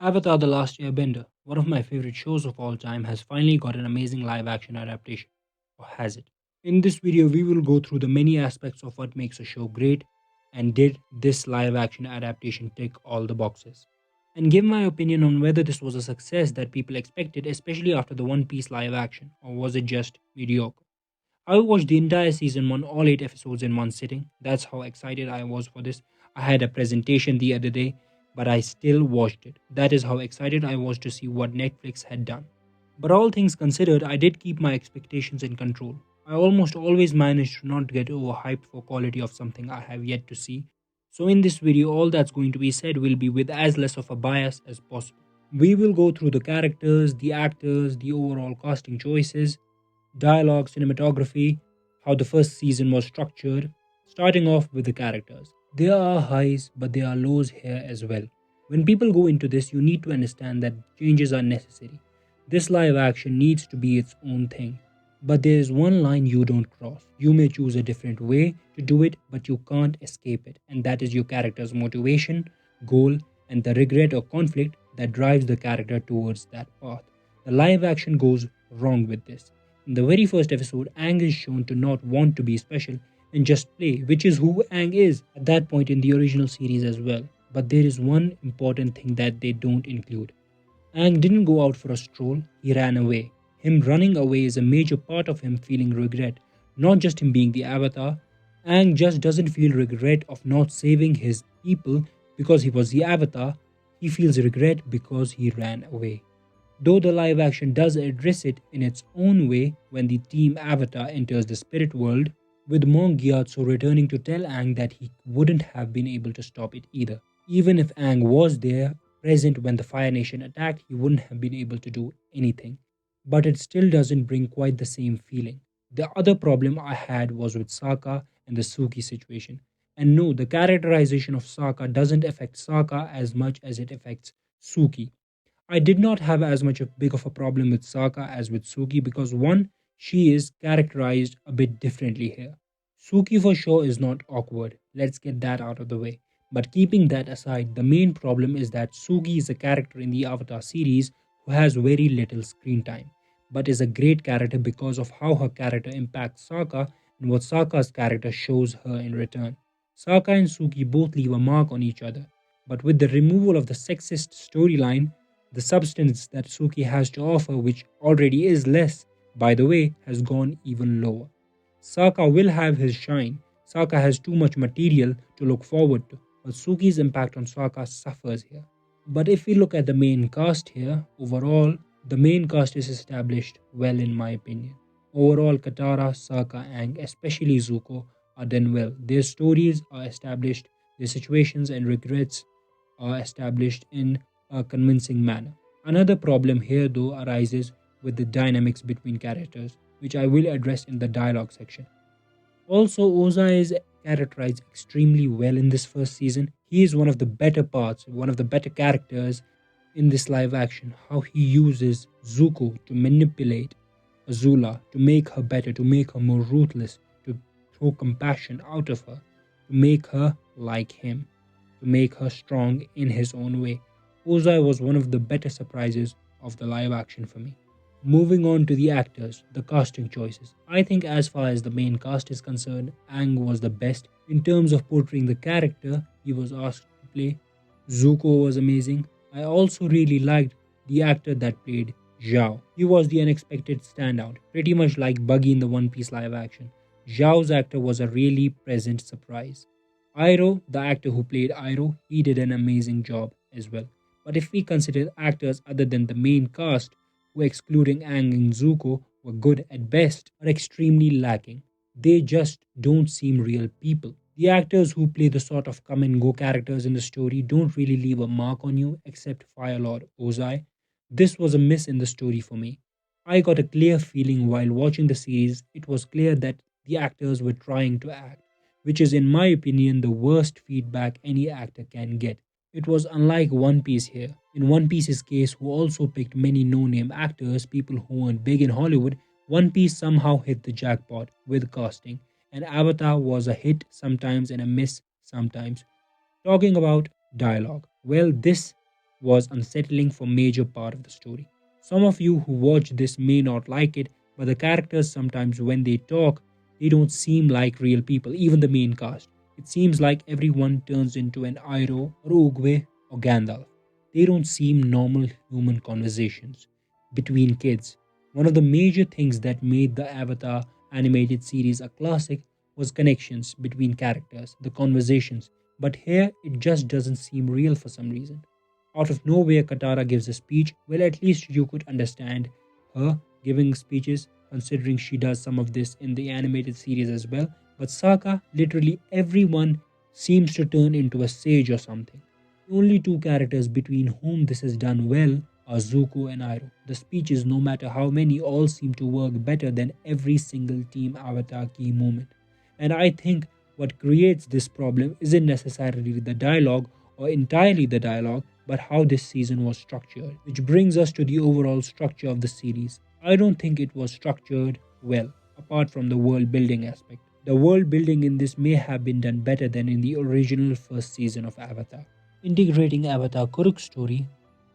Avatar The Last Airbender, one of my favorite shows of all time, has finally got an amazing live action adaptation. Or has it? In this video, we will go through the many aspects of what makes a show great and did this live action adaptation tick all the boxes. And give my opinion on whether this was a success that people expected, especially after the One Piece live action, or was it just mediocre? I watched the entire season one, all 8 episodes in one sitting. That's how excited I was for this. I had a presentation the other day, but I still watched it. That is how excited I was to see what Netflix had done. But all things considered, I did keep my expectations in control. I almost always manage to not get overhyped for quality of something I have yet to see. So in this video, all that's going to be said will be with as less of a bias as possible. We will go through the characters, the actors, the overall casting choices, dialogue, cinematography, how the first season was structured, starting off with the characters. There are highs, but there are lows here as well. When people go into this, you need to understand that changes are necessary. This live action needs to be its own thing. But there is one line you don't cross. You may choose a different way to do it, but you can't escape it. And that is your character's motivation, goal, and the regret or conflict that drives the character towards that path. The live action goes wrong with this. In the very first episode, Aang is shown to not want to be special and just play, which is who Aang is at that point in the original series as well. But there is one important thing that they don't include. Aang didn't go out for a stroll, he ran away. Him running away is a major part of him feeling regret, not just him being the avatar. Aang just doesn't feel regret of not saving his people because he was the avatar, he feels regret because he ran away. Though the live action does address it in its own way when the team Avatar enters the spirit world, with Monk Gyatso returning to tell Aang that he wouldn't have been able to stop it either. Even if Aang was there, present when the Fire Nation attacked, he wouldn't have been able to do anything. But it still doesn't bring quite the same feeling. The other problem I had was with Sokka and the Suki situation. And no, the characterization of Sokka doesn't affect Sokka as much as it affects Suki. I did not have as much of big of a problem with Sokka as with Suki because one, she is characterized a bit differently here. Suki for sure is not awkward. Let's get that out of the way. But keeping that aside, the main problem is that Suki is a character in the Avatar series who has very little screen time, but is a great character because of how her character impacts Sokka and what Sokka's character shows her in return. Sokka and Suki both leave a mark on each other, but with the removal of the sexist storyline, the substance that Suki has to offer, which already is less, by the way, has gone even lower. Sokka will have his shine. Sokka has too much material to look forward to, but Suki's impact on Sokka suffers here. But if we look at the main cast here, overall, the main cast is established well in my opinion. Overall, Katara, Sokka, and especially Zuko are done well. Their stories are established, their situations and regrets are established in a convincing manner. Another problem here, though, arises with the dynamics between characters, which I will address in the dialogue section. Also, Ozai is characterized extremely well in this first season. He is one of the better parts, one of the better characters in this live action. How he uses Zuko to manipulate Azula, to make her better, to make her more ruthless, to throw compassion out of her, to make her like him, to make her strong in his own way. Ozai was one of the better surprises of the live action for me. Moving on to the actors, the casting choices. I think as far as the main cast is concerned, Aang was the best. In terms of portraying the character he was asked to play, Zuko was amazing. I also really liked the actor that played Zhao. He was the unexpected standout, pretty much like Buggy in the One Piece live action. Zhao's actor was a really pleasant surprise. Iroh, the actor who played Iroh, he did an amazing job as well. But if we consider actors other than the main cast, who excluding Aang and Zuko were good at best, are extremely lacking. They just don't seem real people. The actors who play the sort of come and go characters in the story don't really leave a mark on you except Firelord Ozai. This was a miss in the story for me. I got a clear feeling while watching the series, it was clear that the actors were trying to act, which is, in my opinion, the worst feedback any actor can get. It was unlike One Piece here. In One Piece's case, who also picked many no name actors, people who weren't big in Hollywood, One Piece somehow hit the jackpot with casting, and Avatar was a hit sometimes and a miss sometimes. Talking about dialogue, well, this was unsettling for major part of the story. Some of you who watch this may not like it, but the characters sometimes when they talk, they don't seem like real people, even the main cast. It seems like everyone turns into an Iroh or Oogway or Gandalf. They don't seem normal human conversations between kids. One of the major things that made the Avatar animated series a classic was connections between characters, the conversations. But here it just doesn't seem real for some reason. Out of nowhere, Katara gives a speech. Well, at least you could understand her giving speeches, considering she does some of this in the animated series as well. But Sokka, literally everyone seems to turn into a sage or something. The only two characters between whom this is done well are Zuko and Iroh. The speeches, no matter how many, all seem to work better than every single Team Avatar key moment. And I think what creates this problem isn't necessarily the dialogue or entirely the dialogue, but how this season was structured. Which brings us to the overall structure of the series. I don't think it was structured well, apart from the world building aspect. The world building in this may have been done better than in the original first season of Avatar. Integrating Avatar Kuruk's story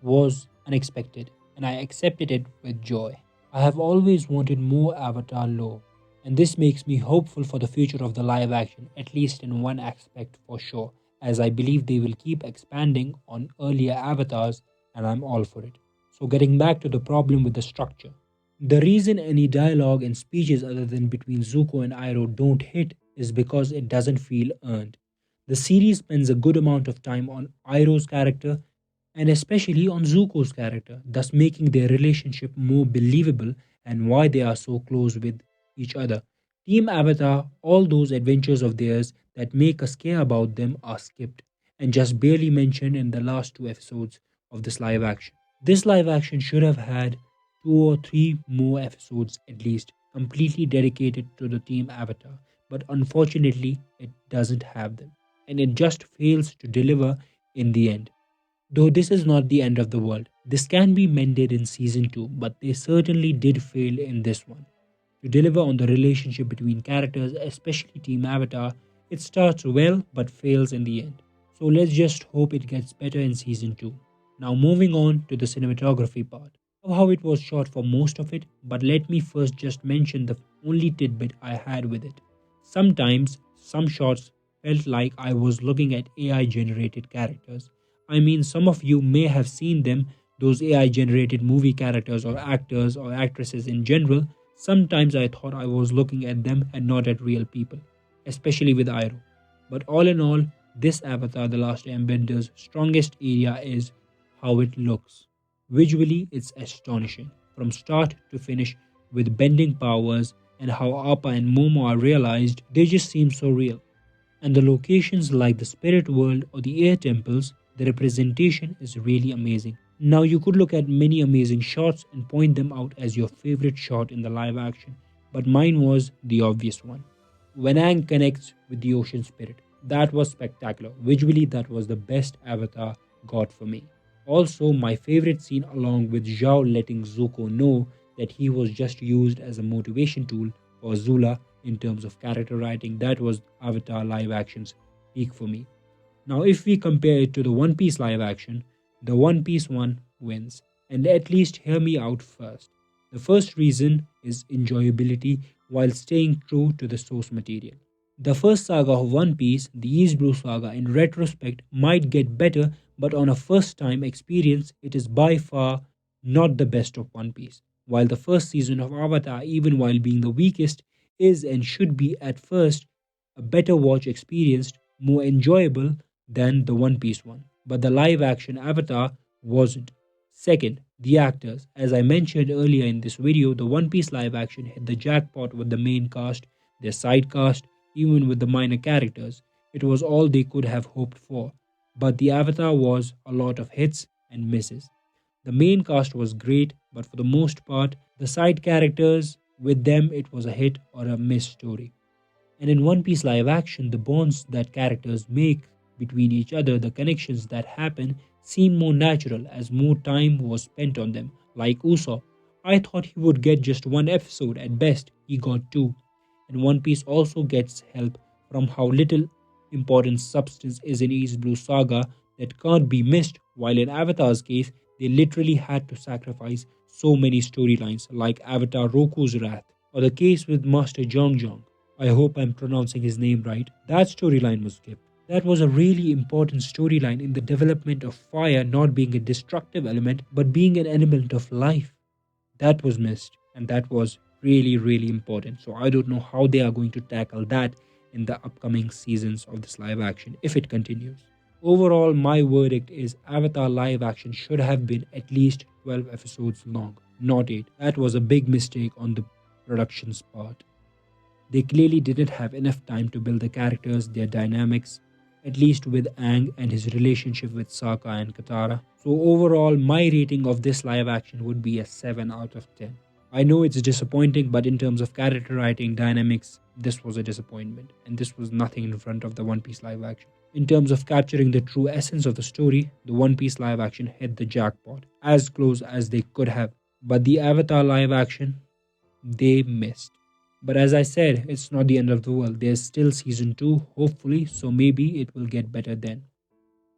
was unexpected, and I accepted it with joy. I have always wanted more Avatar lore, and this makes me hopeful for the future of the live action, at least in one aspect for sure, as I believe they will keep expanding on earlier avatars, and I'm all for it. So, getting back to the problem with the structure. The reason any dialogue and speeches other than between Zuko and Iroh don't hit is because it doesn't feel earned. The series spends a good amount of time on Iroh's character and especially on Zuko's character, thus making their relationship more believable and why they are so close with each other. Team Avatar, all those adventures of theirs that make us care about them are skipped and just barely mentioned in the last two episodes of this live action. This live action should have had two or three more episodes at least, completely dedicated to the Team Avatar, but unfortunately, it doesn't have them, and it just fails to deliver in the end. Though this is not the end of the world, this can be mended in season 2, but they certainly did fail in this one. To deliver on the relationship between characters, especially Team Avatar, it starts well but fails in the end. So let's just hope it gets better in season 2. Now moving on to the cinematography part. Of how it was shot for most of it, but let me first just mention the only tidbit I had with it. Sometimes some shots felt like I was looking at AI generated characters. I mean, some of you may have seen them, those AI generated movie characters or actors or actresses in general. Sometimes I thought I was looking at them and not at real people, especially with Iroh. But all in all, this Avatar The Last Airbender's strongest area is how it looks. Visually, it's astonishing, from start to finish, with bending powers and how Appa and Momo are realized, they just seem so real. And the locations like the spirit world or the air temples, the representation is really amazing. Now you could look at many amazing shots and point them out as your favorite shot in the live action, but mine was the obvious one. When Aang connects with the ocean spirit, that was spectacular. Visually, that was the best Avatar got for me. Also, my favorite scene along with Zhao letting Zuko know that he was just used as a motivation tool for Zula in terms of character writing, that was Avatar live action's peak for me. Now, if we compare it to the One Piece live action, the One Piece one wins. And at least hear me out first. The first reason is enjoyability while staying true to the source material. The first saga of One Piece, the East Blue Saga, in retrospect might get better, but on a first time experience, it is by far not the best of One Piece. While the first season of Avatar, even while being the weakest, is and should be at first a better watch experience, more enjoyable than the One Piece one. But the live action Avatar wasn't. Second, the actors. As I mentioned earlier in this video, the One Piece live action hit the jackpot with the main cast, their side cast, even with the minor characters. It was all they could have hoped for. But the Avatar was a lot of hits and misses. The main cast was great, but for the most part, the side characters, with them, it was a hit or a miss story. And in One Piece live action, the bonds that characters make between each other, the connections that happen, seem more natural as more time was spent on them. Like Usopp, I thought he would get just one episode at best, he got two. And One Piece also gets help from how little important substance is in East Blue Saga that can't be missed, while in Avatar's case, they literally had to sacrifice so many storylines like Avatar Roku's Wrath, or the case with Master Zhong. I hope I'm pronouncing his name right. That storyline was skipped. That was a really important storyline in the development of fire not being a destructive element but being an element of life. That was missed, and that was really, really important. So I don't know how they are going to tackle that in the upcoming seasons of this live action if it continues. Overall, my verdict is Avatar live action should have been at least 12 episodes long, not 8. That was a big mistake on the production's part. They clearly didn't have enough time to build the characters, their dynamics, at least with Aang and his relationship with Sokka and Katara. So overall, my rating of this live action would be a 7 out of 10. I know it's disappointing, but in terms of character writing, dynamics, this was a disappointment, and this was nothing in front of the One Piece live action. In terms of capturing the true essence of the story, the One Piece live action hit the jackpot, as close as they could have. But the Avatar live action, they missed. But as I said, it's not the end of the world. There's still season 2, hopefully, so maybe it will get better then.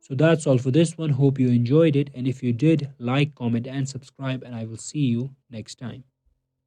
So that's all for this one. Hope you enjoyed it. And if you did, like, comment, and subscribe, and I will see you next time.